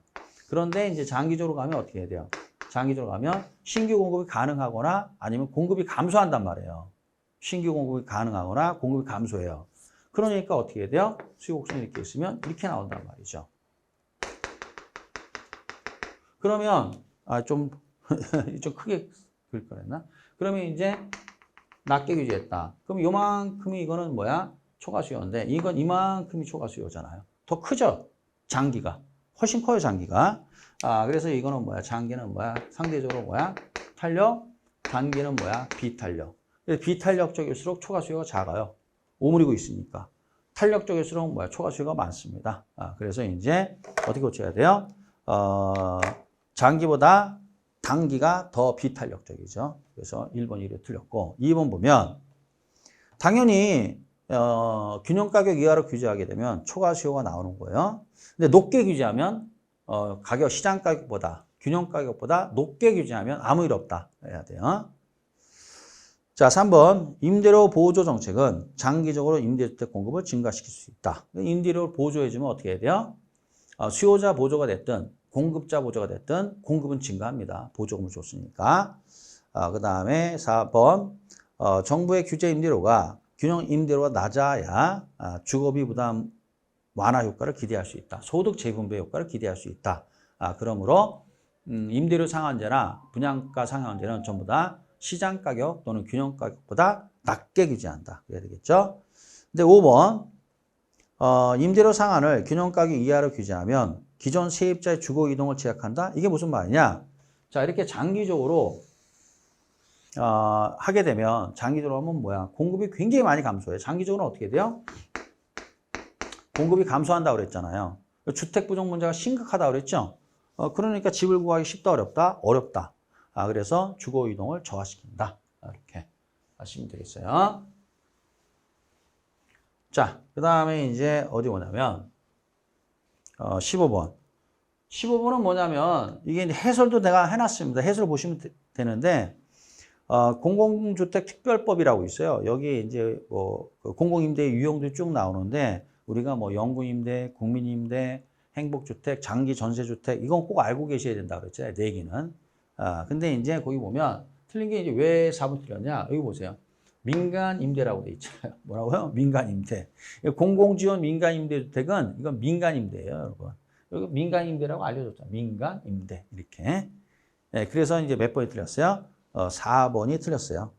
그런데 이제 장기적으로 가면 어떻게 해야 돼요? 장기적으로 가면 신규 공급이 가능하거나 아니면 공급이 감소한단 말이에요. 신규 공급이 가능하거나 공급이 감소해요. 그러니까 어떻게 해야 돼요? 수요 곡선이 이렇게 있으면 이렇게 나온단 말이죠. 그러면 좀 크게 그릴 거랬나? 그러면 이제 낮게 규제했다. 그럼 요만큼이 이거는 뭐야? 초과수요인데 이건 이만큼이 초과수요잖아요. 더 크죠? 장기가. 훨씬 커요, 장기가. 그래서 이거는 뭐야? 장기는 뭐야? 상대적으로 뭐야? 탄력, 단기는 뭐야? 비탄력. 비탄력적일수록 초과수요가 작아요. 오므리고 있으니까. 탄력적일수록 뭐야? 초과수요가 많습니다. 그래서 이제 어떻게 고쳐야 돼요? 장기보다 단기가 더 비탄력적이죠. 그래서 1번 1이 틀렸고 2번 보면 당연히 균형가격 이하로 규제하게 되면 초과수요가 나오는 거예요. 근데 높게 규제하면 가격 시장가격보다 균형가격보다 높게 규제하면 아무 일 없다 해야 돼요. 자, 3번 임대료 보조 정책은 장기적으로 임대주택 공급을 증가시킬 수 있다. 임대료를 보조해주면 어떻게 해야 돼요? 수요자 보조가 됐든 공급자 보조가 됐든 공급은 증가합니다. 보조금을 줬으니까. 그 다음에 4번 정부의 규제 임대료가 균형 임대료가 낮아야 주거비 부담 완화 효과를 기대할 수 있다. 소득 재분배 효과를 기대할 수 있다. 그러므로 임대료 상한제나 분양가 상한제는 전부 다 시장 가격 또는 균형 가격보다 낮게 규제한다. 그래야 되겠죠. 근데 5번 임대료 상한을 균형 가격 이하로 규제하면 기존 세입자의 주거 이동을 제약한다. 이게 무슨 말이냐? 자, 이렇게 장기적으로 하게 되면 장기적으로 하면 뭐야? 공급이 굉장히 많이 감소해요. 장기적으로는 어떻게 돼요? 공급이 감소한다고 그랬잖아요. 주택 부족 문제가 심각하다고 그랬죠? 그러니까 집을 구하기 쉽다, 어렵다? 어렵다. 그래서 주거 이동을 저하시킨다. 이렇게 하시면 되겠어요. 자, 그 다음에 이제 어디 오냐면 15번. 15번은 뭐냐면 이게 해설도 내가 해놨습니다. 해설 보시면 되는데 공공주택 특별법이라고 있어요. 여기 이제 뭐 공공임대 유형도 쭉 나오는데 우리가 뭐 영구임대, 국민임대, 행복주택, 장기전세주택 이건 꼭 알고 계셔야 된다 그랬잖아요. 네 개는. 근데 이제 거기 보면 틀린 게 이제 왜 4번 틀렸냐? 여기 보세요. 민간임대라고 돼 있잖아요. 뭐라고요? 민간임대. 공공지원 민간임대주택은 이건 민간임대예요, 여러분. 여기 민간임대라고 알려줬잖아요. 민간임대 이렇게. 네, 그래서 이제 몇 번이 틀렸어요? 4번이 틀렸어요.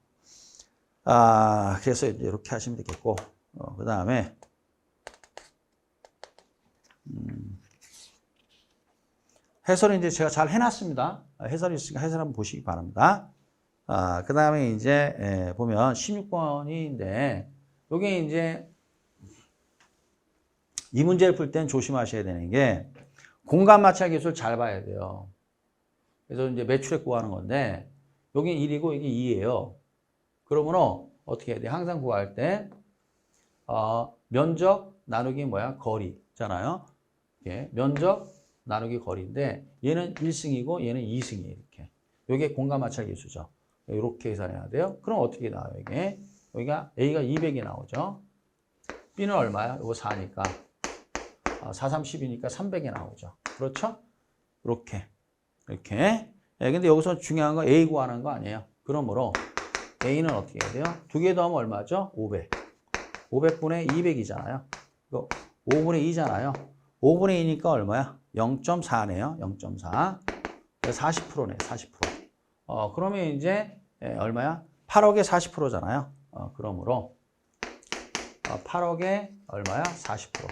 그래서 이제 이렇게 하시면 되겠고, 그 다음에 해설은 이제 제가 잘 해놨습니다. 해설이 있으니까 해설 한번 보시기 바랍니다. 그 다음에 이제 보면 16번인데, 요게 이제 이 문제를 풀 땐 조심하셔야 되는 게 공간 마찰 기술 잘 봐야 돼요. 그래서 이제 매출액 구하는 건데, 여기 1이고 이게 2예요. 그러면 어떻게 해야 돼? 항상 구할 때 면적 나누기 뭐야? 거리잖아요. 이렇게 면적 나누기 거리인데 얘는 1승이고 얘는 2승이에요. 이렇게. 이게 공간 마찰 기수죠. 이렇게 계산해야 돼요. 그럼 어떻게 나와요? 이게 여기가 A가 200이 나오죠. B는 얼마야? 이거 4니까 4, 3, 10이니까 300이 나오죠. 그렇죠? 이렇게. 근데 여기서 중요한 건 A 구하는 거 아니에요. 그러므로 A는 어떻게 해야 돼요? 두 개 더하면 얼마죠? 500. 500분의 200이잖아요. 이거 5분의 2잖아요. 5분의 2니까 얼마야? 0.4네요. 0.4. 40%네. 40%. 그러면 이제 얼마야? 8억에 40%잖아요. 그러므로 8억에 얼마야? 40%.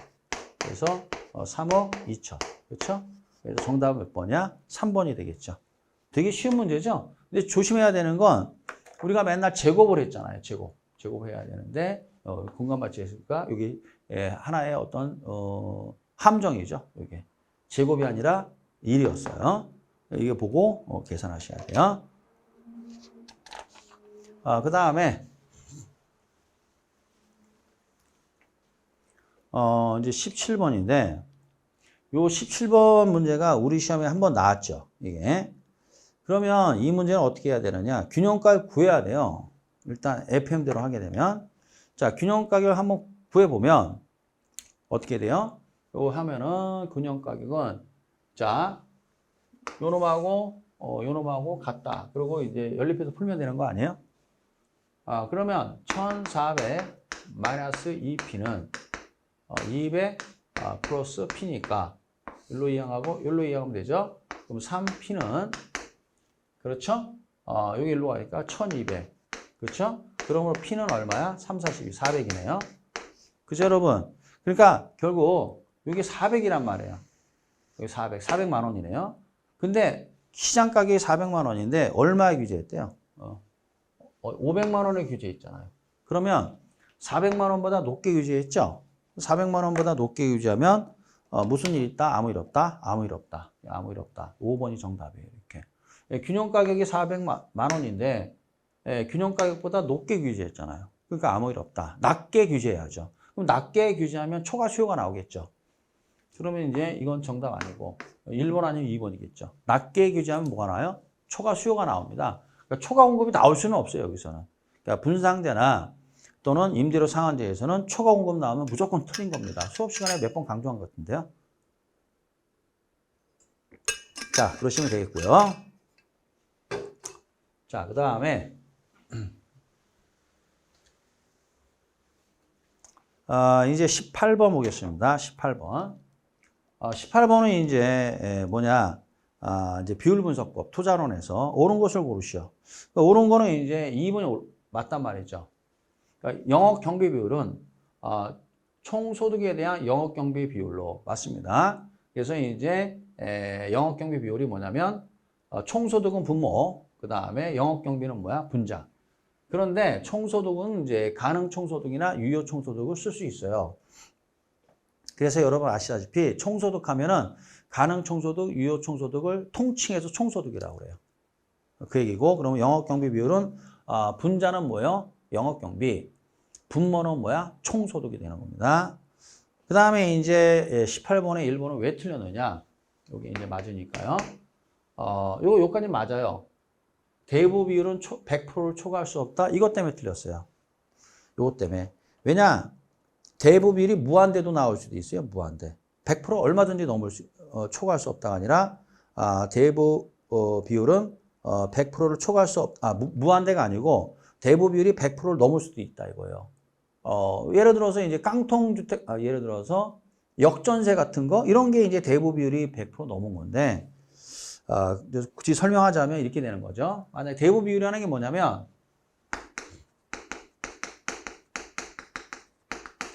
그래서 3억 2천. 그렇죠? 그래서 정답은 몇 번이야? 3번이 되겠죠. 되게 쉬운 문제죠? 근데 조심해야 되는 건 우리가 맨날 제곱을 했잖아요. 제곱해야 되는데 공간 맞추기 했으니까 여기 하나의 어떤 함정이죠. 이게 제곱이 아니라 1이었어요. 이거 보고 계산하셔야 돼요. 그 다음에 이제 17번인데 요 17번 문제가 우리 시험에 한번 나왔죠. 이게. 그러면 이 문제는 어떻게 해야 되느냐? 균형가를 구해야 돼요. 일단 FM대로 하게 되면. 자, 균형가격을 한번 구해보면 어떻게 돼요? 요거 하면은 균형가격은 자, 요놈하고 같다. 그리고 이제 연립해서 풀면 되는 거 아니에요? 그러면 1400 마이너스 2P는 200 플러스 P니까 일로 이항하고 일로 이항하면 되죠? 그럼 3P는 그렇죠? 여기 일로 가니까 1200. 그렇죠? 그러므로 P는 얼마야? 3, 42, 400이네요. 그죠, 여러분? 그러니까 결국 여기 400이란 말이에요. 여기 400만 원이네요. 근데 시장 가격이 400만 원인데 얼마에 규제했대요? 500만 원에 규제했잖아요. 그러면 400만 원보다 높게 규제했죠? 400만 원보다 높게 규제하면 무슨 일 있다? 아무 일 없다? 아무 일 없다. 아무 일 없다. 5번이 정답이에요. 이렇게. 균형 가격이 400만 원인데 균형 가격보다 높게 규제했잖아요. 그러니까 아무 일 없다. 낮게 규제해야죠. 그럼 낮게 규제하면 초과 수요가 나오겠죠. 그러면 이제 이건 정답 아니고 1번 아니면 2번이겠죠. 낮게 규제하면 뭐가 나와요? 초과 수요가 나옵니다. 그러니까 초과 공급이 나올 수는 없어요. 여기서는. 그러니까 분상제나 또는 임대료 상한제에서는 초과 공급 나오면 무조건 틀린 겁니다. 수업 시간에 몇 번 강조한 것 같은데요. 자, 그러시면 되겠고요. 자, 그 다음에 이제 18번 보겠습니다. 18번. 18번은 이제 뭐냐? 이제 비율 분석법 투자론에서 옳은 것을 고르시오. 그러니까 옳은 거는 이제 2번이 맞단 말이죠. 그러니까 영업 경비 비율은 총 소득에 대한 영업 경비 비율로 맞습니다. 그래서 이제 영업 경비 비율이 뭐냐면 총 소득은 분모, 그 다음에 영업 경비는 뭐야? 분자. 그런데 총소득은 이제 가능 총소득이나 유효 총소득을 쓸 수 있어요. 그래서 여러분 아시다시피 총소득 하면은 가능 총소득, 유효 총소득을 통칭해서 총소득이라고 그래요. 그 얘기고, 그러면 영업경비 비율은 분자는 뭐예요? 영업경비. 분모는 뭐야? 총소득이 되는 겁니다. 그 다음에 이제 18번에 1번은 왜 틀렸느냐? 여기 이제 맞으니까요. 요까지 맞아요. 대부 비율은 100%를 초과할 수 없다. 이것 때문에 틀렸어요. 이것 때문에. 왜냐? 대부 비율이 무한대도 나올 수도 있어요. 무한대. 100% 얼마든지 초과할 수 없다가 아니라 대부 비율은 100%를 초과할 수 없다. 무한대가 아니고 대부 비율이 100%를 넘을 수도 있다 이거예요. 예를 들어서 이제 깡통주택, 예를 들어서 역전세 같은 거 이런 게 이제 대부 비율이 100% 넘은 건데 굳이 설명하자면 이렇게 되는 거죠. 만약에 대부 비율이라는 게 뭐냐면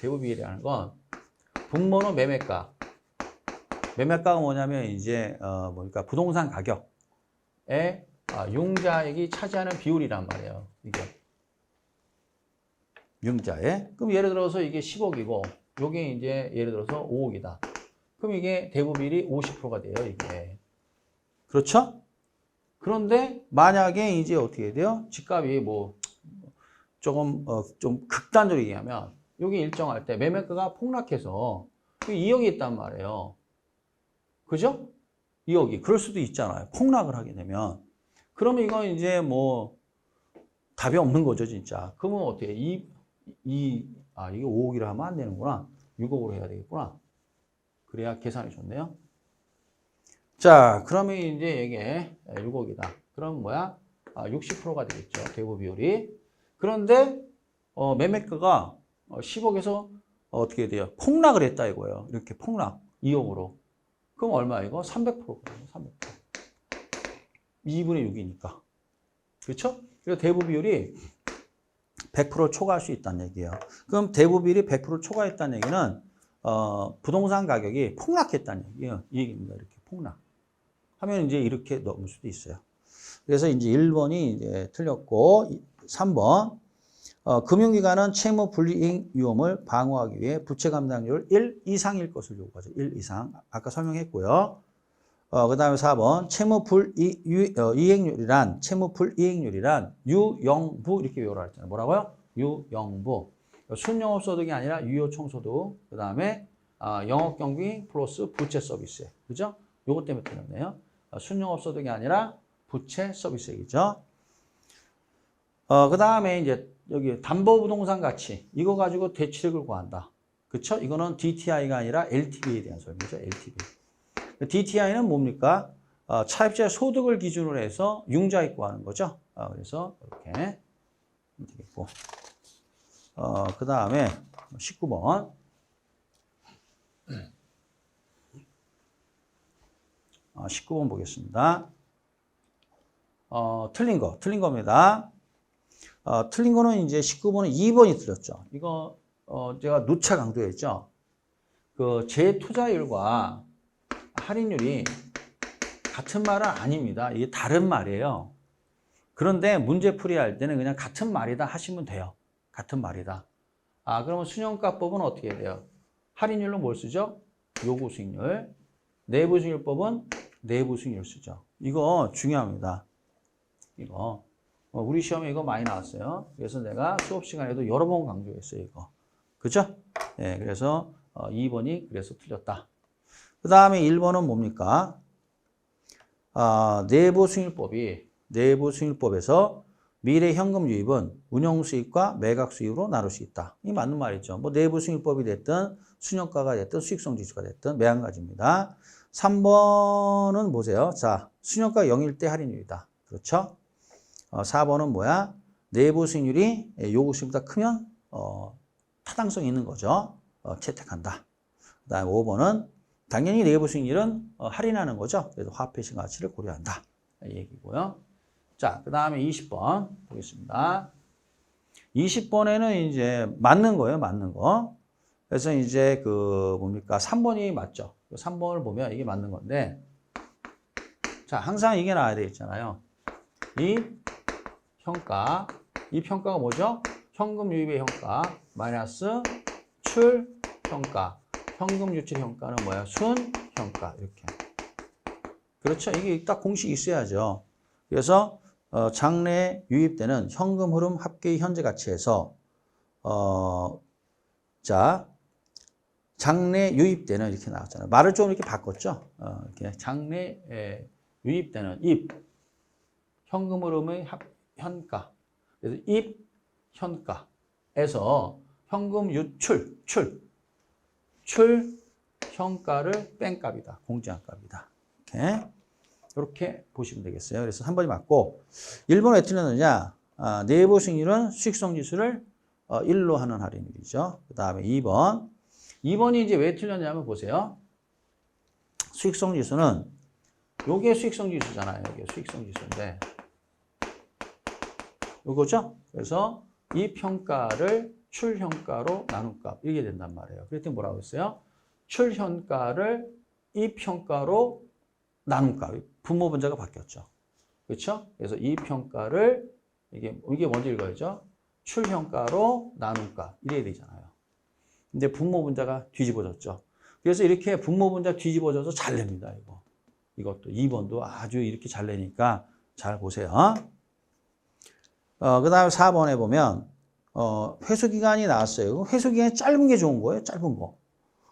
대부 비율이라는 건 분모는 매매가. 매매가가 뭐냐면 이제 뭡니까 부동산 가격에 융자액이 차지하는 비율이란 말이에요. 이게 융자액. 그럼 예를 들어서 이게 10억이고 요게 이제 예를 들어서 5억이다. 그럼 이게 대부 비율이 50%가 돼요. 이게. 그렇죠? 그런데 만약에 이제 어떻게 돼요? 집값이 뭐 조금 좀 극단적으로 얘기하면 여기 일정할 때 매매가가 폭락해서 2억이 있단 말이에요. 그죠? 2억이. 그럴 수도 있잖아요. 폭락을 하게 되면. 그러면 이건 이제 뭐 답이 없는 거죠, 진짜. 그러면 어떻게 이게 5억이라 하면 안 되는구나. 6억으로 해야 되겠구나. 그래야 계산이 좋네요. 자, 그러면 이제 이게 6억이다. 그럼 뭐야? 60%가 되겠죠. 대부 비율이. 그런데 매매가가 10억에서 어떻게 돼요? 폭락을 했다 이거예요. 이렇게 폭락. 2억으로. 그럼 얼마 이거? 300%거든요. 300%. 2분의 6이니까. 그렇죠? 그래서 대부 비율이 100% 초과할 수 있다는 얘기예요. 그럼 대부 비율이 100% 초과했다는 얘기는 부동산 가격이 폭락했다는 얘기예요. 이 얘기입니다. 이렇게 폭락. 하면 이제 이렇게 넣을 수도 있어요. 그래서 이제 1번이 이제 틀렸고 3번 금융기관은 채무 불이익 위험을 방어하기 위해 부채 감당률 1 이상일 것을 요구하죠. 1 이상. 아까 설명했고요. 그 다음에 4번 채무 불이익률이란 유영부 이렇게 외우라 했잖아요. 뭐라고요? 유영부. 순영업소득이 아니라 유효총소득. 그 다음에 영업경비 플러스 부채 서비스. 그죠? 요것 때문에 틀렸네요. 순영업소득이 아니라 부채 서비스액이죠. 그 다음에 이제 여기 담보부동산 가치 이거 가지고 대출액을 구한다. 그쵸? 이거는 DTI가 아니라 LTV에 대한 설명이죠. LTV. DTI는 뭡니까? 차입자의 소득을 기준으로 해서 융자액 구하는 거죠. 그래서 이렇게 되겠고. 그 다음에 19번. 19번 보겠습니다. 틀린 겁니다. 틀린 거는 이제 19번은 2번이 틀렸죠. 이거, 제가 누차 강조했죠. 그 재투자율과 할인율이 같은 말은 아닙니다. 이게 다른 말이에요. 그런데 문제 풀이할 때는 그냥 같은 말이다 하시면 돼요. 같은 말이다. 그러면 순영가법은 어떻게 해야 돼요? 할인율로 뭘 쓰죠? 요구 수익률. 내부 수익률법은 내부 수익률 쓰죠. 이거 중요합니다. 이거. 우리 시험에 이거 많이 나왔어요. 그래서 내가 수업 시간에도 여러 번 강조했어요, 이거. 그죠? 예, 그래서 2번이 그래서 틀렸다. 그 다음에 1번은 뭡니까? 내부 수익률법에서 미래 현금 유입은 운용 수익과 매각 수익으로 나눌 수 있다. 이 맞는 말이죠. 뭐 내부 수익률법이 됐든 순영가가 됐든 수익성 지수가 됐든 매한가지입니다. 3번은 보세요. 자, 순영가 0일 때 할인율이다. 그렇죠? 4번은 뭐야? 내부 수익률이 요구 수익보다 크면 타당성이 있는 거죠. 채택한다. 그 다음에 5번은 당연히 내부 수익률은 할인하는 거죠. 그래서 화폐 신가치를 고려한다. 이 얘기고요. 자, 그 다음에 20번 보겠습니다. 20번에는 이제 맞는 거예요. 맞는 거. 그래서 이제 그 뭡니까? 3번이 맞죠. 3번을 보면 이게 맞는 건데 자, 항상 이게 나와야 되겠잖아요. 이 평가가 뭐죠? 현금 유입의 평가 마이너스 출평가. 현금 유출 평가는 뭐야? 순평가. 이렇게. 그렇죠? 이게 딱 공식이 있어야죠. 그래서 장래에 유입되는 현금 흐름 합계의 현재 가치에서 자, 장래 유입되는 이렇게 나왔잖아요. 말을 좀 이렇게 바꿨죠. 이렇게 장래에 유입되는 현금 흐름의 현가. 그래서 입 현가에서 현금 유출, 출 현가를 뺀 값이다. 공제한 값이다. 이렇게 보시면 되겠어요. 그래서 3번이 맞고 1번 왜 틀렸느냐? 내부 수익률은 수익성 지수를 1로 하는 할인율이죠. 그 다음에 2번. 2번이 이제 왜 틀렸냐면 보세요. 수익성 지수는 요게 수익성 지수잖아요. 이게 수익성 지수인데 요거죠. 그래서 이 평가를 출현가로 나눈 값 이게 된단 말이에요. 그랬더니 뭐라고 했어요? 출현가를 이 평가로 나눈 값. 분모 분자가 바뀌었죠. 그렇죠? 그래서 이 평가를 이게 먼저 읽어야죠. 출현가로 나눈 값 이래야 되잖아요. 근데 분모 분자가 뒤집어졌죠. 그래서 이렇게 분모 분자 뒤집어져서 잘 냅니다. 이것도 2번도 아주 이렇게 잘 내니까 잘 보세요. 그 다음에 4번에 보면 회수기간이 나왔어요. 회수기간이 짧은 게 좋은 거예요. 짧은 거.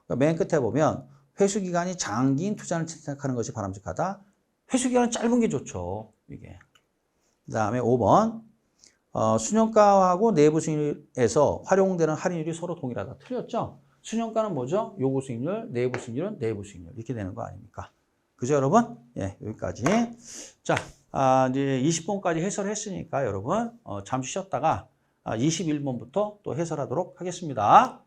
그러니까 맨 끝에 보면 회수기간이 장기인 투자를 선택하는 것이 바람직하다. 회수기간은 짧은 게 좋죠. 이게. 그 다음에 5번. 순현가하고 내부 수익률에서 활용되는 할인율이 서로 동일하다. 틀렸죠? 순현가는 뭐죠? 요구 수익률, 내부 수익률은 내부 수익률. 이렇게 되는 거 아닙니까? 그죠, 여러분? 예, 여기까지. 자, 이제 20번까지 해설했으니까 여러분, 잠시 쉬었다가 21번부터 또 해설하도록 하겠습니다.